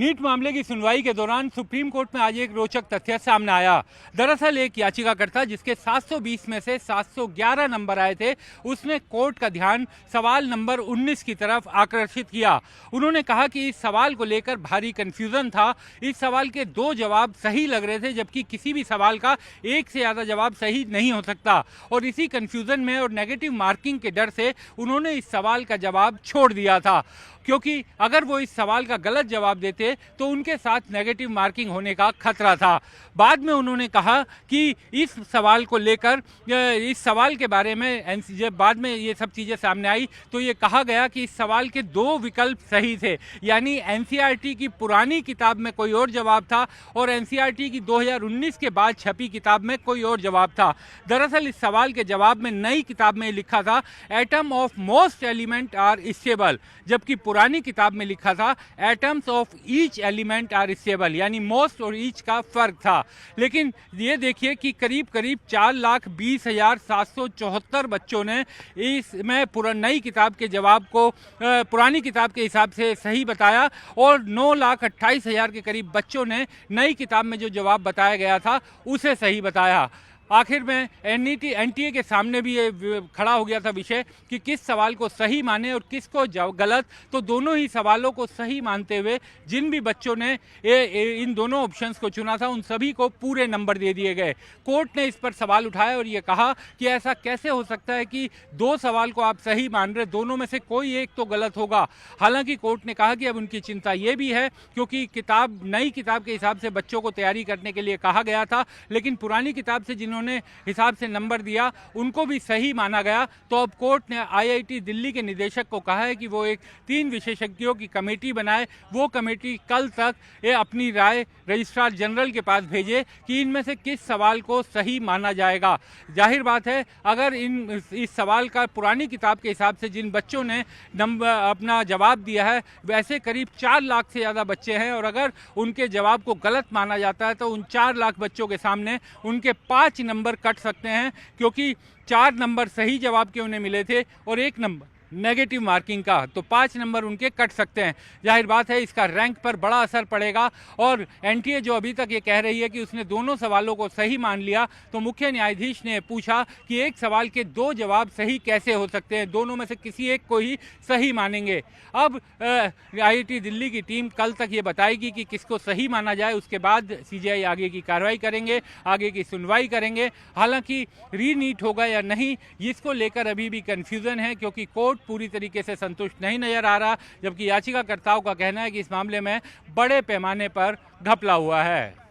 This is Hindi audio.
नीट मामले की सुनवाई के दौरान सुप्रीम कोर्ट में आज एक रोचक तथ्य सामने आया। दरअसल एक याचिकाकर्ता जिसके 720 में से 711 नंबर आए थे, उसने कोर्ट का ध्यान सवाल नंबर 19 की तरफ आकर्षित किया। उन्होंने कहा कि इस सवाल को लेकर भारी कंफ्यूजन था। इस सवाल के 2 जवाब सही लग रहे थे, जबकि किसी भी सवाल का एक से ज़्यादा जवाब सही नहीं हो सकता। और इसी कंफ्यूजन में और नेगेटिव मार्किंग के डर से उन्होंने इस सवाल का जवाब छोड़ दिया था, क्योंकि अगर वो इस सवाल का गलत जवाब देते तो उनके साथ नेगेटिव मार्किंग होने का खतरा था। बाद में उन्होंने कहा कि इस सवाल को लेकर, इस सवाल के बारे में जब बाद में ये सब चीज़ें सामने आई तो ये कहा गया कि इस सवाल के 2 विकल्प सही थे, यानी एनसीईआरटी की पुरानी किताब में कोई और जवाब था और एनसीईआरटी की 2019 के बाद छपी किताब में कोई और जवाब था। दरअसल इस सवाल के जवाब में नई किताब में लिखा था atom of most element are stable, जबकि पुरानी किताब में लिखा था atoms of each element are stable, यानी मोस्ट और ईच का फर्क था। लेकिन ये देखिए कि करीब करीब 4,20,774 बच्चों ने इसमें नई किताब के जवाब को पुरानी किताब के हिसाब से सही बताया और 9,28,000 के करीब बच्चों ने नई किताब में जो जवाब बताया गया था उसे सही बताया। आखिर में एनटीए के सामने भी ये खड़ा हो गया था विषय कि किस सवाल को सही माने और किसको गलत। तो दोनों ही सवालों को सही मानते हुए जिन भी बच्चों ने इन दोनों ऑप्शंस को चुना था उन सभी को पूरे नंबर दे दिए गए। कोर्ट ने इस पर सवाल उठाया और ये कहा कि ऐसा कैसे हो सकता है कि 2 सवाल को आप सही मान रहे, दोनों में से कोई एक तो गलत होगा। हालांकि कोर्ट ने कहा कि अब उनकी चिंता ये भी है क्योंकि नई किताब के हिसाब से बच्चों को तैयारी करने के लिए कहा गया था, लेकिन पुरानी किताब से जिन्होंने हिसाब से नंबर दिया उनको भी सही माना गया। तो अब कोर्ट ने आईआईटी दिल्ली के निदेशक को कहा है कि वो एक 3 विशेषज्ञों की कमेटी बनाए। वो कमेटी कल तक अपनी राय रजिस्ट्रार जनरल के पास भेजे कि इनमें से किस सवाल को सही माना जाएगा। जाहिर बात है अगर इस सवाल का पुरानी किताब के हिसाब से जिन बच्चों ने अपना जवाब दिया है वैसे करीब 4 लाख से ज़्यादा बच्चे हैं और अगर उनके जवाब को गलत माना जाता है तो उन 4 लाख बच्चों के सामने उनके 5 नंबर कट सकते हैं, क्योंकि 4 नंबर सही जवाब के उन्हें मिले थे और 1 नंबर नेगेटिव मार्किंग का, तो 5 नंबर उनके कट सकते हैं। जाहिर बात है इसका रैंक पर बड़ा असर पड़ेगा और एनटीए जो अभी तक ये कह रही है कि उसने दोनों सवालों को सही मान लिया, तो मुख्य न्यायाधीश ने पूछा कि एक सवाल के 2 जवाब सही कैसे हो सकते हैं, दोनों में से किसी एक को ही सही मानेंगे। अब आईआईटी दिल्ली की टीम कल तक ये बताएगी कि किसको सही माना जाए, उसके बाद सीजीआई आगे की कार्रवाई करेंगे, आगे की सुनवाई करेंगे। हालांकि रीनीट होगा या नहीं इसको लेकर अभी भी कन्फ्यूजन है, क्योंकि कोर्ट पूरी तरीके से संतुष्ट नहीं नजर आ रहा, जबकि याचिकाकर्ताओं का कहना है कि इस मामले में बड़े पैमाने पर घपला हुआ है।